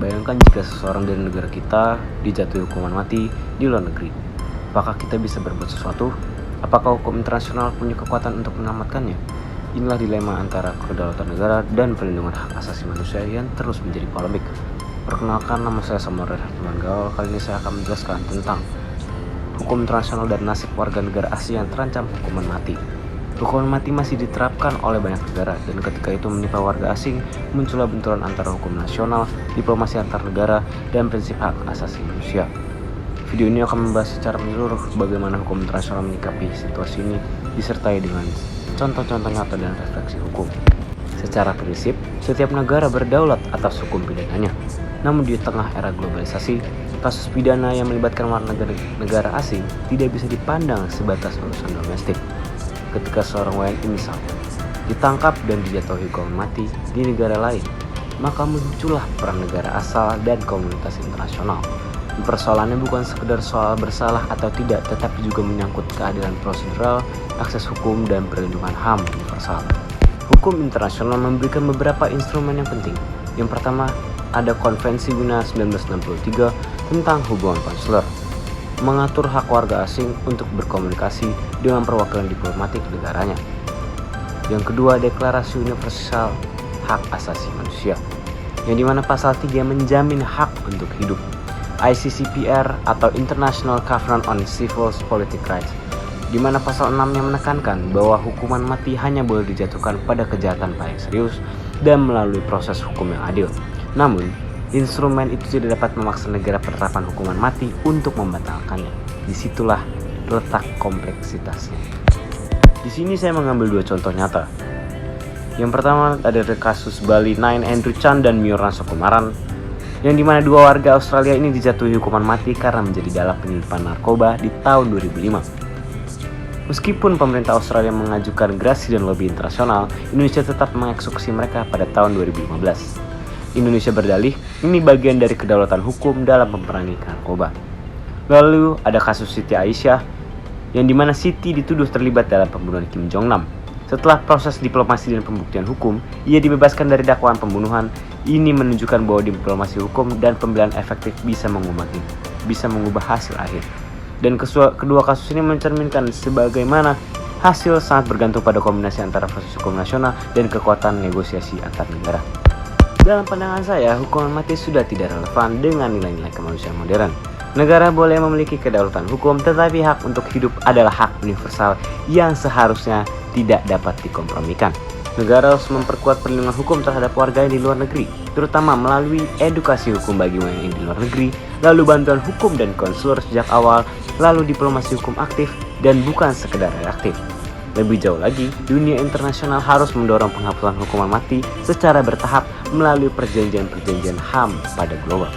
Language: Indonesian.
Bayangkan jika seseorang dari negara kita dijatuhi hukuman mati di luar negeri. Apakah kita bisa berbuat sesuatu? Apakah hukum internasional punya kekuatan untuk menyelamatkannya? Inilah dilema antara kedaulatan negara dan perlindungan hak asasi manusia yang terus menjadi polemik. Perkenalkan, nama saya Samuel Rahman Gaul. Kali ini saya akan menjelaskan tentang hukum internasional dan nasib warga negara asing yang terancam hukuman mati. Hukuman mati masih diterapkan oleh banyak negara, dan ketika itu menimpa warga asing, muncullah benturan antara hukum nasional, diplomasi antar negara, dan prinsip hak asasi manusia. Video ini akan membahas secara menyeluruh bagaimana hukum internasional menyikapi situasi ini, disertai dengan contoh-contoh nyata dan refleksi hukum. Secara prinsip, setiap negara berdaulat atas hukum pidananya. Namun di tengah era globalisasi, kasus pidana yang melibatkan warga negara asing tidak bisa dipandang sebatas urusan domestik. Ketika seorang WNI misalnya ditangkap dan dijatuhi hukuman mati di negara lain, maka muncullah peran negara asal dan komunitas internasional. Persoalannya bukan sekedar soal bersalah atau tidak, tetapi juga menyangkut keadilan prosedural, akses hukum, dan perlindungan HAM universal. Hukum internasional memberikan beberapa instrumen yang penting. Yang pertama, ada Konvensi Wina 1963 tentang hubungan konsuler, mengatur hak warga asing untuk berkomunikasi dengan perwakilan diplomatik negaranya. Yang kedua, Deklarasi Universal Hak Asasi Manusia, yang dimana pasal 3 menjamin hak untuk hidup. ICCPR atau International Covenant on Civil Political Rights, di mana pasal 6 yang menekankan bahwa hukuman mati hanya boleh dijatuhkan pada kejahatan paling serius dan melalui proses hukum yang adil. Namun, instrumen itu tidak dapat memaksa negara penerapan hukuman mati untuk membatalkannya. Disitulah letak kompleksitasnya. Di sini saya mengambil dua contoh nyata. Yang pertama ada kasus Bali 9 Andrew Chan dan Myorna Sukumaran, yang dimana dua warga Australia ini dijatuhi hukuman mati karena menjadi dalang penyelundupan narkoba di tahun 2005. Meskipun pemerintah Australia mengajukan gerasi dan lobby internasional, Indonesia tetap mengeksekusi mereka pada tahun 2015. Indonesia berdalih ini bagian dari kedaulatan hukum dalam memerangi narkoba. Lalu ada kasus Siti Aisyah, yang dimana Siti dituduh terlibat dalam pembunuhan Kim Jong Nam. Setelah proses diplomasi dan pembuktian hukum, ia dibebaskan dari dakwaan pembunuhan. Ini menunjukkan bahwa diplomasi hukum dan pembelaan efektif bisa mengubah hasil akhir. Dan kedua kasus ini mencerminkan sebagaimana hasil sangat bergantung pada kombinasi antara proses hukum nasional dan kekuatan negosiasi antar negara. Dalam pandangan saya, hukuman mati sudah tidak relevan dengan nilai-nilai kemanusiaan modern. Negara boleh memiliki kedaulatan hukum, tetapi hak untuk hidup adalah hak universal yang seharusnya tidak dapat dikompromikan. Negara harus memperkuat perlindungan hukum terhadap warga di luar negeri, terutama melalui edukasi hukum bagi WNI di luar negeri, lalu bantuan hukum dan konselor sejak awal, lalu diplomasi hukum aktif, dan bukan sekedar reaktif. Lebih jauh lagi, dunia internasional harus mendorong penghapusan hukuman mati secara bertahap melalui perjanjian-perjanjian HAM pada global.